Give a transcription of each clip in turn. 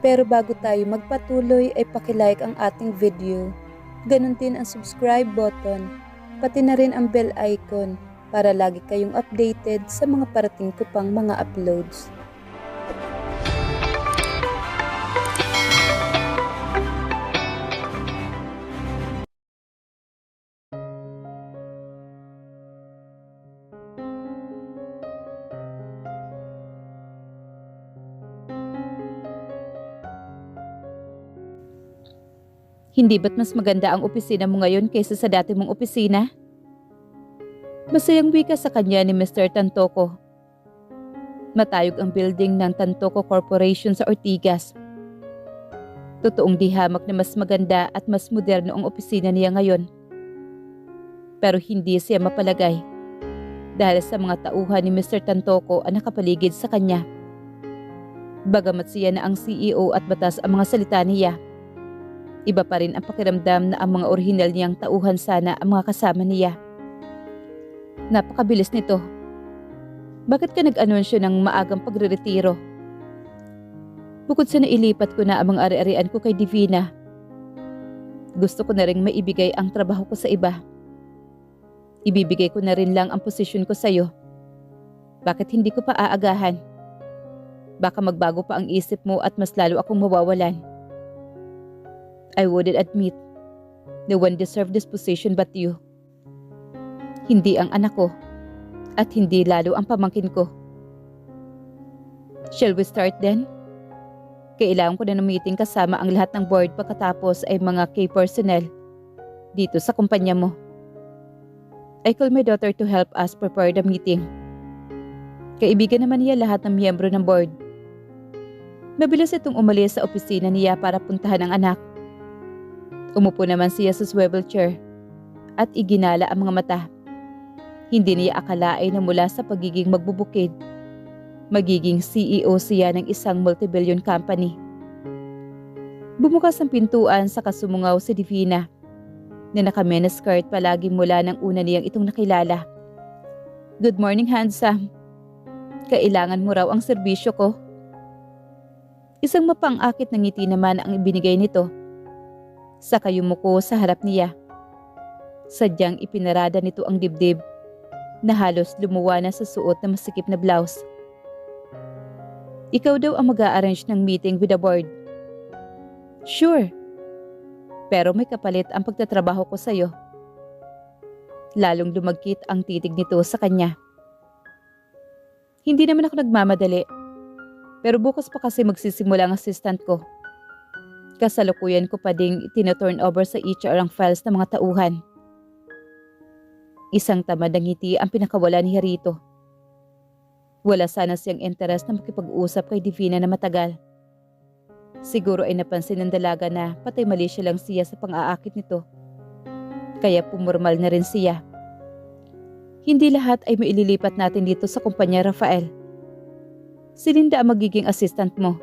Pero bago tayo magpatuloy ay pakilike ang ating video. Ganon din ang subscribe button, pati na rin ang bell icon para lagi kayong updated sa mga parating ko pang mga uploads. Hindi ba't mas maganda ang opisina mo ngayon kaysa sa dati mong opisina? Masayang wika sa kanya ni Mr. Tantoco. Matayog ang building ng Tantoco Corporation sa Ortigas. Totoong dihamak na mas maganda at mas moderno ang opisina niya ngayon. Pero hindi siya mapalagay dahil sa mga tauhan ni Mr. Tantoco ang nakapaligid sa kanya. Bagamat siya na ang CEO at batas ang mga salita niya, iba pa rin ang pakiramdam na ang mga orihinal niyang tauhan sana ang mga kasama niya. Napakabilis nito. Bakit ka nag-anunsyo ng maagang pagre-retiro? Bukod sa nailipat ko na ang mga ari-arian ko kay Divina, gusto ko na rin maibigay ang trabaho ko sa iba. Ibibigay ko na rin lang ang posisyon ko sa iyo. Bakit hindi ko pa aagahan? Baka magbago pa ang isip mo at mas lalo akong mawawalan. I wouldn't admit no one deserved this position but you. Hindi ang anak ko at hindi lalo ang pamangkin ko. Shall we start then? Kailangan ko na ng meeting kasama ang lahat ng board pagkatapos ay mga key personnel dito sa kumpanya mo. I call my daughter to help us prepare the meeting. Kaibigan naman niya lahat ng miyembro ng board. Mabilis itong umalis sa opisina niya para puntahan ang anak. Umupo naman siya sa swivel chair at iginala ang mga mata. Hindi niya akalain na mula sa pagiging magbubukid, magiging CEO siya ng isang multibillion company. Bumukas ang pintuan sa kasumungaw si Divina na naka-miniskirt palagi mula ng una niyang itong nakilala. Good morning, handsome. Kailangan mo raw ang serbisyo ko. Isang mapang-akit na ngiti naman ang ibinigay nito. Saka yumuko sa harap niya. Sadyang ipinarada nito ang dibdib na halos lumuwa na sa suot na masikip na blouse. Ikaw daw ang mag-a-arrange ng meeting with the board. Sure. Pero may kapalit ang pagtatrabaho ko sa'yo. Lalong lumagkit ang titig nito sa kanya. Hindi naman ako nagmamadali. Pero bukas pa kasi magsisimula ang assistant ko. Kasalukuyan ko pa ding tinaturn over sa HR ang files ng mga tauhan. Isang tamad na ngiti ang pinakawala ni Harito. Wala sana siyang interes na makipag-usap kay Divina na matagal. Siguro ay napansin ng dalaga na patay mali siya lang siya sa pang-aakit nito. Kaya pumormal na rin siya. Hindi lahat ay maililipat natin dito sa kumpanya, Rafael. Si Linda ang magiging assistant mo.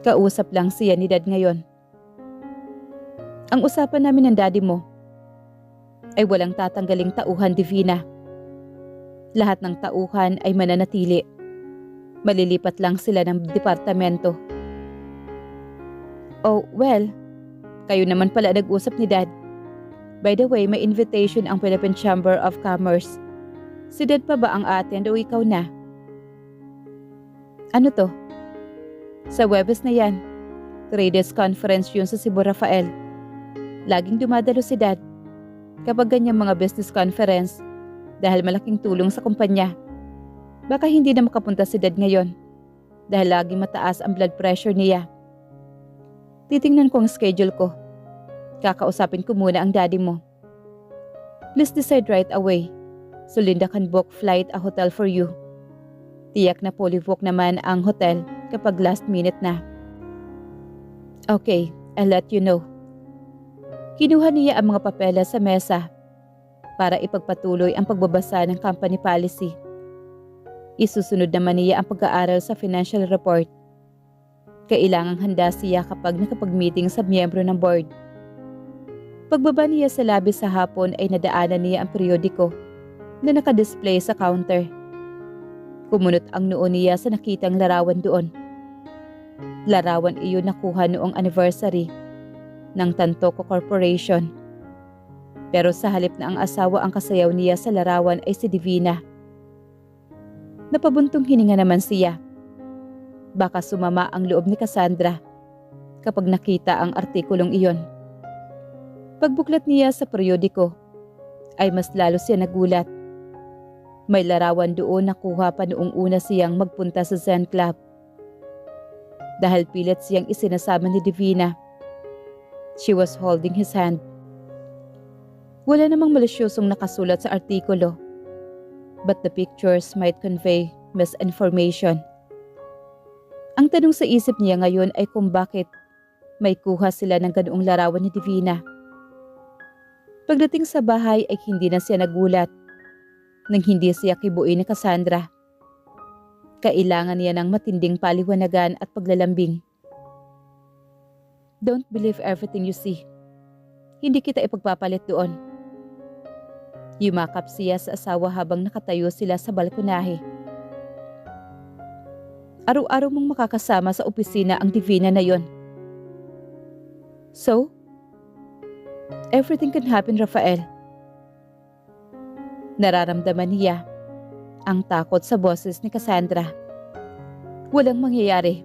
Kausap lang siya ni Dad ngayon. Ang usapan namin ng daddy mo ay walang tatanggaling tauhan, Divina. Lahat ng tauhan ay mananatili. Malilipat lang sila ng departamento. Oh, well, kayo naman pala nag-usap ni Dad. By the way, may invitation ang Philippine Chamber of Commerce. Si Dad pa ba ang attend o ikaw na? Ano to? Sa Webes na yan. Traders Conference yun sa Cebu, Rafael. Laging dumadalo si Dad kapag ganyang mga business conference dahil malaking tulong sa kumpanya. Baka hindi na makapunta si Dad ngayon dahil laging mataas ang blood pressure niya. Titingnan ko ang schedule ko. Kakausapin ko muna ang daddy mo. Please decide right away so Linda can book flight a hotel for you. Tiyak na fully book naman ang hotel kapag last minute na. Okay, I'll let you know. Kinuha niya ang mga papeles sa mesa para ipagpatuloy ang pagbabasa ng company policy. Isusunod naman niya ang pag-aaral sa financial report. Kailangang handa siya kapag nakapag-meeting sa miyembro ng board. Pagbaba niya sa labi sa hapon ay nadaanan niya ang periodiko na nakadisplay sa counter. Kumunot ang noo niya sa nakitang larawan doon. Larawan iyon nakuha noong anniversary ng Tantoco Corporation. Pero sa halip na ang asawa ang kasayaw niya sa larawan ay si Divina. Napabuntong hininga naman siya. Baka sumama ang loob ni Cassandra kapag nakita ang artikulong iyon. Pagbuklat niya sa periodiko ay mas lalo siya nagulat. May larawan doon nakuha pa noong una siyang magpunta sa Zen Club. Dahil pilit siyang isinasama ni Divina. She was holding his hand. Wala namang malisyosong nakasulat sa artikulo, but the pictures might convey misinformation. Ang tanong sa isip niya ngayon ay kung bakit may kuha sila ng ganoong larawan ni Divina. Pagdating sa bahay ay hindi na siya nagulat nang hindi siya kibuin ni Cassandra. Kailangan niya ng matinding paliwanagan at paglalambing. Don't believe everything you see. Hindi kita ipagpapalit doon. Yumakap siya sa asawa habang nakatayo sila sa balkonahe. Araw-araw mong makakasama sa opisina ang Divina na yon. So, everything can happen, Rafael. Nararamdaman niya ang takot sa boses ni Cassandra. Walang mangyayari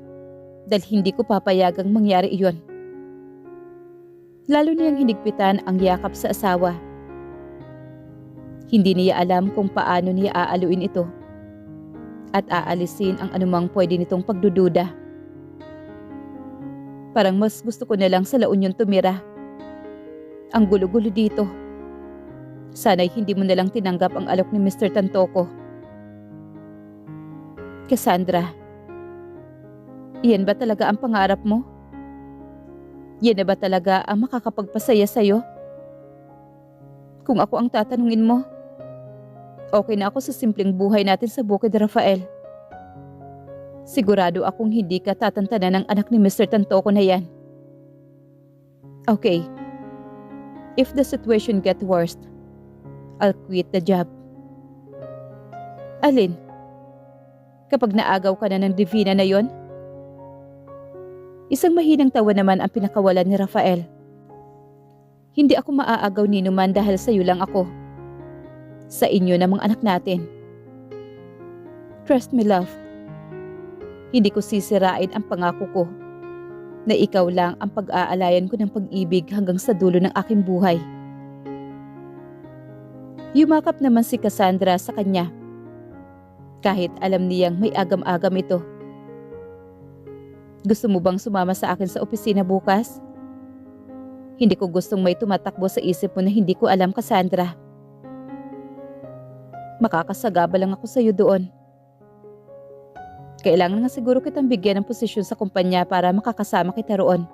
dahil hindi ko papayagang mangyari iyon. Lalo niyang hinigpitan ang yakap sa asawa. Hindi niya alam kung paano niya aaluin ito at aalisin ang anumang pwede nitong pagdududa. Parang mas gusto ko na lang sa La Union tumira. Ang gulo-gulo dito. Sana'y hindi mo na lang tinanggap ang alok ni Mr. Tantoco. Cassandra, iyan ba talaga ang pangarap mo? Yan na ba talaga ang makakapagpasaya sa'yo? Kung ako ang tatanungin mo, okay na ako sa simpleng buhay natin sa bukid, Rafael. Sigurado akong hindi ka tatantanan ng anak ni Mr. Tantoco na yan. Okay, if the situation gets worse, I'll quit the job. Alin? Kapag naagaw ka na ng Divina na yon? Isang mahinang tawa naman ang pinakawalan ni Rafael. Hindi ako maaagaw ni Numan dahil sa iyo lang ako. Sa inyo na mga anak natin. Trust me, love. Hindi ko sisirain ang pangako ko na ikaw lang ang pag-aalayan ko ng pag-ibig hanggang sa dulo ng aking buhay. Yumakap naman si Cassandra sa kanya. Kahit alam niyang may agam-agam ito. Gusto mo bang sumama sa akin sa opisina bukas? Hindi ko gustong may tumatakbo sa isip mo na hindi ko alam, Cassandra. Makakasagaba lang ako sa iyo doon. Kailangan nga siguro kitang bigyan ng posisyon sa kumpanya para makakasama kita roon.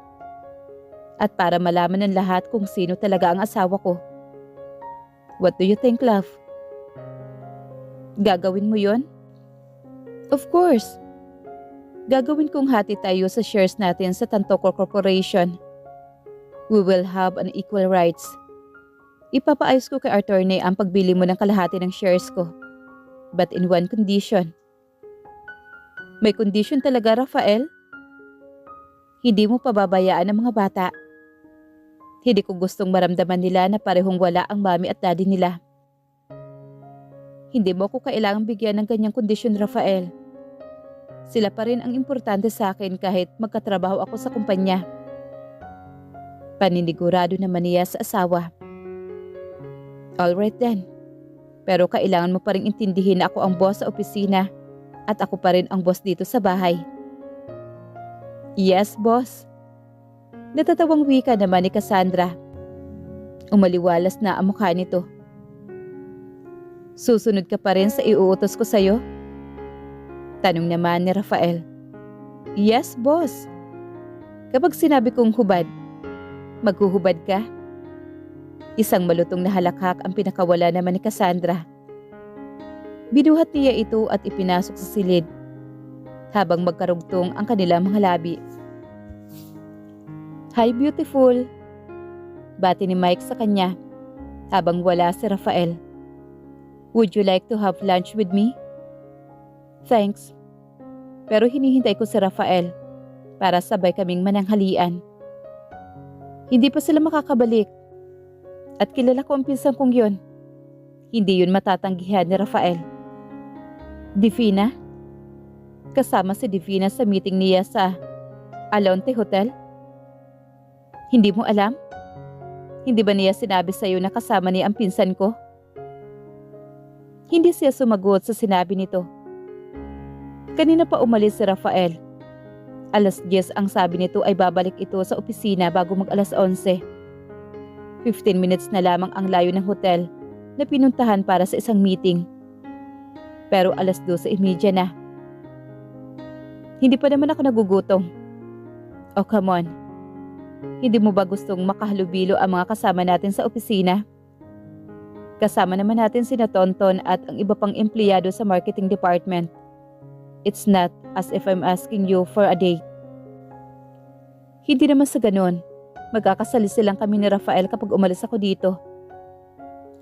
At para malaman ng lahat kung sino talaga ang asawa ko. What do you think, love? Gagawin mo yon? Of course. Gagawin kong hati tayo sa shares natin sa Tantoco Corporation. We will have an equal rights. Ipapaayos ko kay attorney ang pagbili mo ng kalahati ng shares ko. But in one condition. May condition talaga, Rafael? Hindi mo pababayaan ang mga bata. Hindi ko gustong maramdaman nila na parehong wala ang mami at daddy nila. Hindi mo ko kailangang bigyan ng ganyang kondisyon, Rafael. Sila pa rin ang importante sa akin kahit magkatrabaho ako sa kumpanya. Paninigurado naman niya sa asawa. Alright then. Pero kailangan mo pa rin intindihin na ako ang boss sa opisina at ako pa rin ang boss dito sa bahay. Yes, boss. Natatawang wika naman ni Cassandra. Umaliwalas na ang mukha nito. Susunod ka pa rin sa iuutos ko sa'yo? Tanong naman ni Rafael. Yes, boss. Kapag sinabi kong hubad, maghuhubad ka? Isang malutong na halakhak ang pinakawala naman ni Cassandra. Binuhat niya ito at ipinasok sa silid habang magkarugtong ang kanilang mga labi. Hi, beautiful. Bati ni Mike sa kanya habang wala si Rafael. Would you like to have lunch with me? Thanks. Pero hinihintay ko si Rafael para sabay kaming mananghalian. Hindi pa sila makakabalik. At kilala ko ang pinsan kong yun. Hindi yun matatanggihan ni Rafael. Divina? Kasama si Divina sa meeting niya sa Alonte Hotel? Hindi mo alam? Hindi ba niya sinabi sa'yo na kasama niya ang pinsan ko? Hindi siya sumagot sa sinabi nito. Kanina pa umalis si Rafael. 10:00 ang sabi nito ay babalik ito sa opisina bago mag 11:00. 15 minutes na lamang ang layo ng hotel na pinuntahan para sa isang meeting. Pero 12:30 na. Hindi pa naman ako nagugutom. Oh, come on. Hindi mo ba gustong makahalubilo ang mga kasama natin sa opisina? Kasama naman natin sina Tonton at ang iba pang empleyado sa marketing department. It's not as if I'm asking you for a date. Hindi naman sa ganun. Magkakasali lang kami ni Rafael kapag umalis ako dito.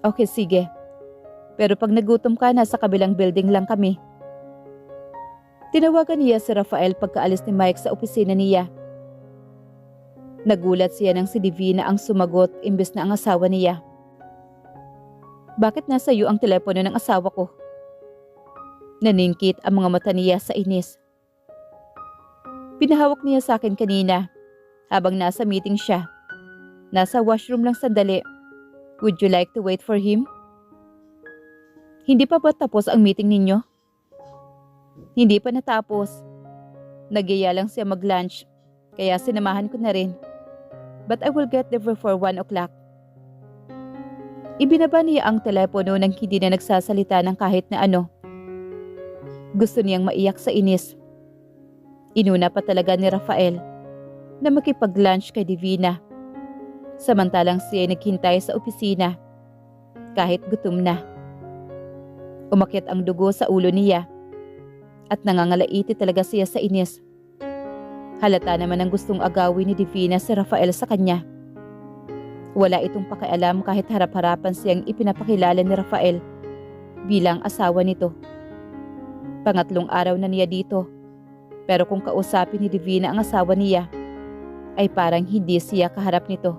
Okay, sige. Pero pag nagutom ka, nasa kabilang building lang kami. Tinawagan niya si Rafael pagkaalis ni Mike sa opisina niya. Nagulat siya nang si Divina ang sumagot imbes na ang asawa niya. Bakit nasa iyo ang telepono ng asawa ko? Naningkit ang mga mata niya sa inis. Pinahawak niya sa akin kanina habang nasa meeting siya. Nasa washroom lang sandali. Would you like to wait for him? Hindi pa ba tapos ang meeting ninyo? Hindi pa natapos. Nagyaya lang siya mag-lunch, kaya sinamahan ko na rin. But I will get there before 1 o'clock. Ibinaba niya ang telepono nang hindi na nagsasalita ng kahit na ano. Gusto niyang maiyak sa inis. Inuna pa talaga ni Rafael na makipag-lunch kay Divina. Samantalang siya ay naghintay sa opisina kahit gutom na. Umakyat ang dugo sa ulo niya at nangangalaiti talaga siya sa inis. Halata naman ang gustong agawin ni Divina si Rafael sa kanya. Wala itong pakialam kahit harap-harapan siyang ipinapakilala ni Rafael bilang asawa nito. Pangatlong araw na niya dito, pero kung kausapin ni Divina ang asawa niya, ay parang hindi siya kaharap nito.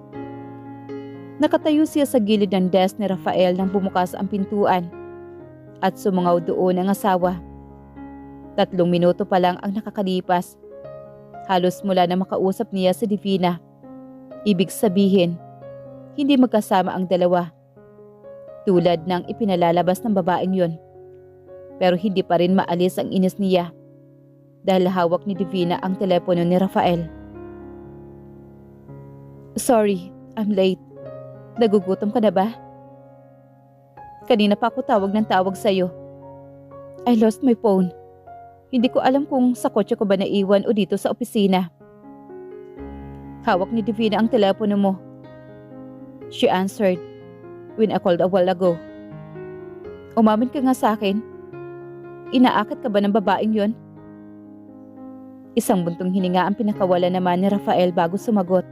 Nakatayo siya sa gilid ng desk ni Rafael nang bumukas ang pintuan at sumungaw doon ang asawa. 3 minuto pa lang ang nakakalipas. Halos mula na makausap niya si Divina. Ibig sabihin, hindi magkasama ang dalawa. Tulad ng ipinalalabas ng babaeng yun. Pero hindi pa rin maalis ang inis niya dahil hawak ni Divina ang telepono ni Rafael. Sorry, I'm late. Nagugutom ka na ba? Kanina pa ako tawag ng tawag sa'yo. I lost my phone. Hindi ko alam kung sa kotse ko ba naiwan o dito sa opisina. Hawak ni Divina ang telepono mo. She answered when I called a while ago. Umamin ka nga sa akin. Inaakit ka ba ng babaeng yon? Isang buntong hininga ang pinakawala naman ni Rafael bago sumagot.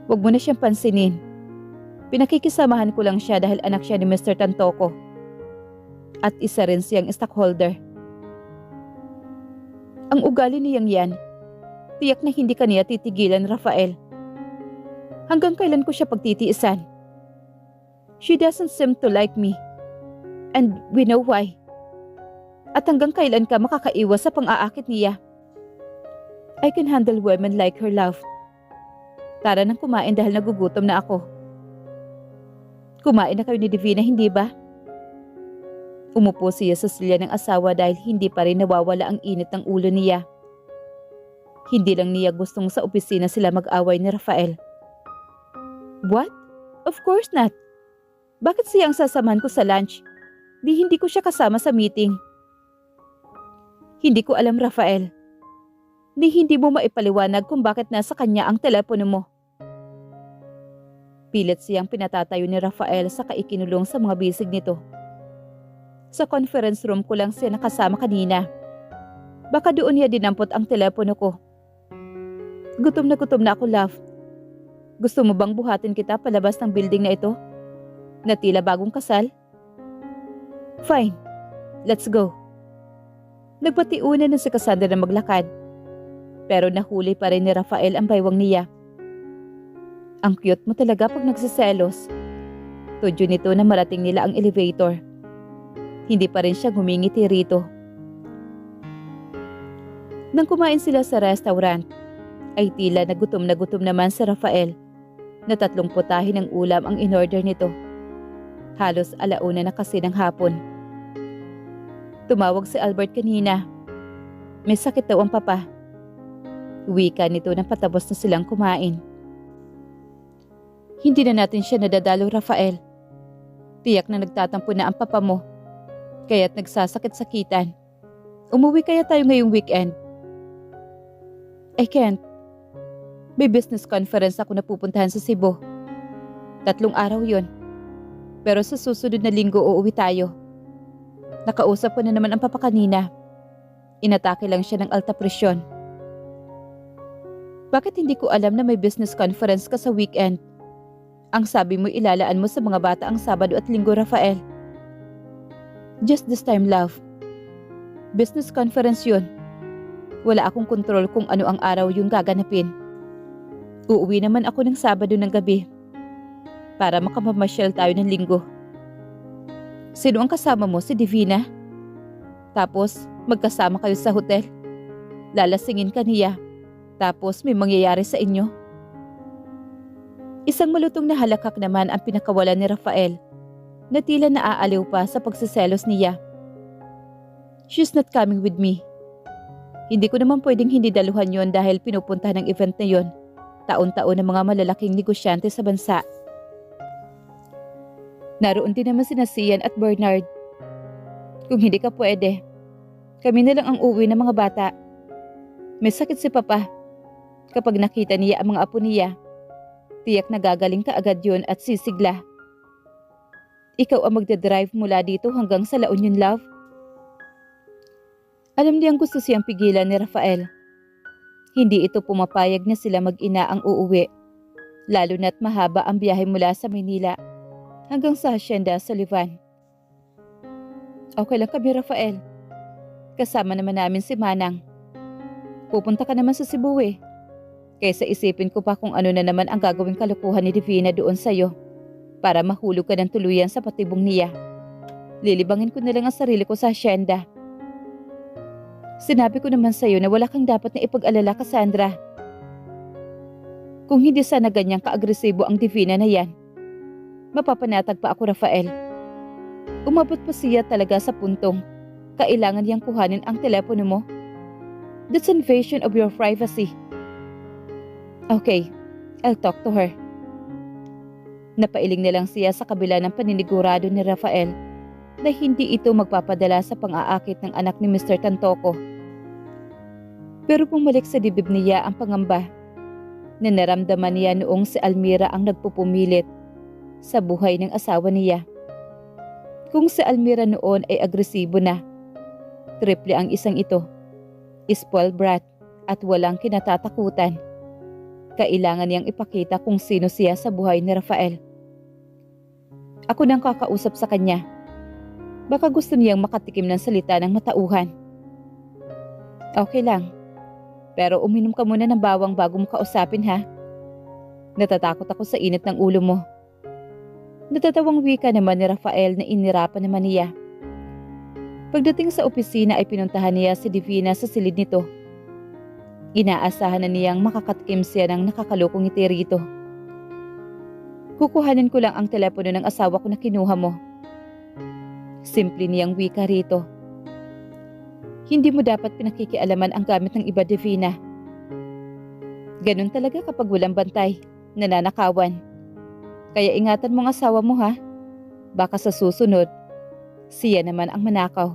Huwag mo na siyang pansinin. Pinakikisamahan ko lang siya dahil anak siya ni Mr. Tantoco. At isa rin siyang stockholder. Ang ugali niyang yan, tiyak na hindi kaniya titigilan, Rafael. Hanggang kailan ko siya pagtitiisan? She doesn't seem to like me. And we know why. At hanggang kailan ka makakaiwas sa pang-aakit niya? I can handle women like her, love. Tara nang kumain dahil nagugutom na ako. Kumain na kayo ni Divina, hindi ba? Umupo siya sa silya ng asawa dahil hindi pa rin nawawala ang init ng ulo niya. Hindi lang niya gustong sa opisina sila mag-away ni Rafael. What? Of course not. Bakit siya ang sasamahan ko sa lunch? Hindi ko siya kasama sa meeting. Hindi ko alam, Rafael. Hindi mo maipaliwanag kung bakit nasa kanya ang telepono mo. Pilit siyang pinatatayo ni Rafael sa ikinulong sa mga bisig nito. Sa conference room ko lang siya nakasama kanina. Baka doon niya dinampot ang telepono ko. Gutom na ako, love. Gusto mo bang buhatin kita palabas ng building na ito? Na tila bagong kasal? Fine, let's go. Nagpatiunan na si Cassandra na maglakad. Pero nahuli pa rin ni Rafael ang baywang niya. Ang cute mo talaga pag nagsiselos. Tudyo nito na marating nila ang elevator. Hindi pa rin siya ngumingiti rito. Nang kumain sila sa restaurant, ay tila na gutom naman si Rafael na 3 putahe ng ulam ang in-order nito. Halos 1:00 na kasi ng hapon. Tumawag si Albert kanina. May sakit daw ang papa. Wika nito nang patapos na silang kumain. Hindi na natin siya nadadalo, Rafael. Tiyak na nagtatampo na ang papa mo. Kaya't nagsasakit-sakitan. Umuwi kaya tayo ngayong weekend? I can't. May business conference ako na pupuntahan sa Cebu. 3 araw yon. Pero sa susunod na linggo uuwi tayo. Nakausap ko na naman ang papa kanina. Inatake lang siya ng alta presyon. Bakit hindi ko alam na may business conference ka sa weekend? Ang sabi mo ilalaan mo sa mga bata ang Sabado at Linggo, Rafael. Just this time, love. Business conference yun. Wala akong kontrol kung ano ang araw yung gaganapin. Uuwi naman ako ng Sabado ng gabi para makamamasyal tayo ng Linggo. Sino ang kasama mo? Si Divina? Tapos magkasama kayo sa hotel. Lalasingin ka niya. Tapos may mangyayari sa inyo. Isang malutong na halakak naman ang pinakawalan ni Rafael na tila naaaliw pa sa pagsiselos niya. She's not coming with me. Hindi ko naman pwedeng hindi daluhan yon dahil pinupunta ng event na yon. Taon-taon ng mga malalaking negosyante sa bansa. Naroon din naman sina Sian at Bernard. Kung hindi ka pwede, kami na lang ang uwi ng mga bata. May sakit si Papa. Kapag nakita niya ang mga apo niya, tiyak na gagaling ka agad yun at sisigla. Ikaw ang magdadrive mula dito hanggang sa La Union, love. Alam niyang gusto siyang pigilan ni Rafael. Hindi ito pumapayag na sila mag-ina ang uuwi, lalo na't mahaba ang biyahe mula sa Maynila hanggang sa Hacienda Sullivan. Okay lang kami, Rafael. Kasama naman namin si Manang. Pupunta ka naman sa Cebu eh. Kaysa isipin ko pa kung ano na naman ang gagawing kalukuhan ni Divina doon sa'yo para mahulog ka ng tuluyan sa patibong niya. Lilibangin ko na lang ang sarili ko sa Hacienda. Sinabi ko naman sa'yo na wala kang dapat na ipag-alala, Cassandra. Kung hindi sana ganyang ka-agresibo ang Divina na yan, mapapanatag pa ako, Rafael. Umabot pa siya talaga sa puntong kailangan niyang kuhanin ang telepono mo. That's invasion of your privacy. Okay, I'll talk to her. Napailing na lang siya sa kabila ng paninigurado ni Rafael na hindi ito magpapadala sa pang-aakit ng anak ni Mr. Tantoco. Pero bumalik sa dibdib niya ang pangamba na naramdaman niya noong si Almira ang nagpupumilit sa buhay ng asawa niya. Kung si Almira noon ay agresibo na, triple ang isang ito, spoiled brat at walang kinatatakutan. Kailangan niyang ipakita kung sino siya sa buhay ni Rafael. Ako nang kakausap sa kanya. Baka gusto niyang makatikim ng salita ng matauhan. Okay lang. Pero uminom ka muna ng bawang bago mo kausapin, ha? Natatakot ako sa init ng ulo mo. Natatawang wika naman ni Rafael na inirapan naman niya. Pagdating sa opisina ay pinuntahan niya si Divina sa silid nito. Inaasahan na niyang makakatikim siya ng nakakalokong ngiti rito. Kukuhanin ko lang ang telepono ng asawa ko na kinuha mo. Simple niyang wika rito. Hindi mo dapat pinakikialaman ang gamit ng iba, Divina. Ganun talaga kapag walang bantay, nananakawan. Kaya ingatan mo ang asawa mo, ha? Baka sa susunod, siya naman ang manakaw.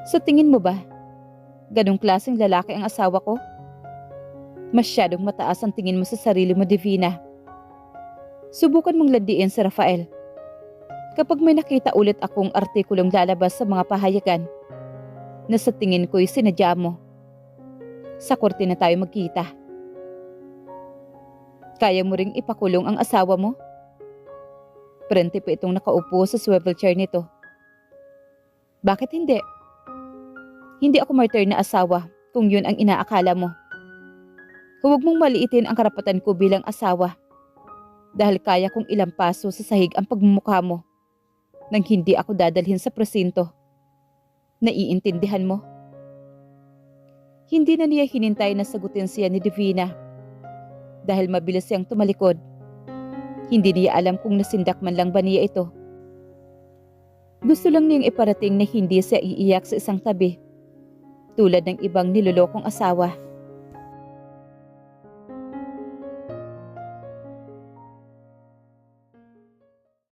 Sa tingin mo ba, ganung klaseng lalaki ang asawa ko? Masyadong mataas ang tingin mo sa sarili mo, Divina. Subukan mong landiin si Rafael. Kapag may nakita ulit akong artikulong lalabas sa mga pahayagan na sa tingin ko'y sinadya mo, sa korte na tayo magkita. Kaya mo ring ipakulong ang asawa mo? Prente pa itong nakaupo sa swivel chair nito. Bakit hindi? Hindi ako martyr na asawa kung yun ang inaakala mo. Huwag mong maliitin ang karapatan ko bilang asawa. Dahil kaya kong ilampaso sa sahig ang pagmumukha mo nang hindi ako dadalhin sa presinto. Naiintindihan mo? Hindi na niya hinintay na sagutin siya ni Divina. Dahil mabilis siyang tumalikod. Hindi niya alam kung nasindak man lang ba niya ito. Gusto lang niyang iparating na hindi siya iiyak sa isang tabi. Tulad ng ibang nilolokong asawa.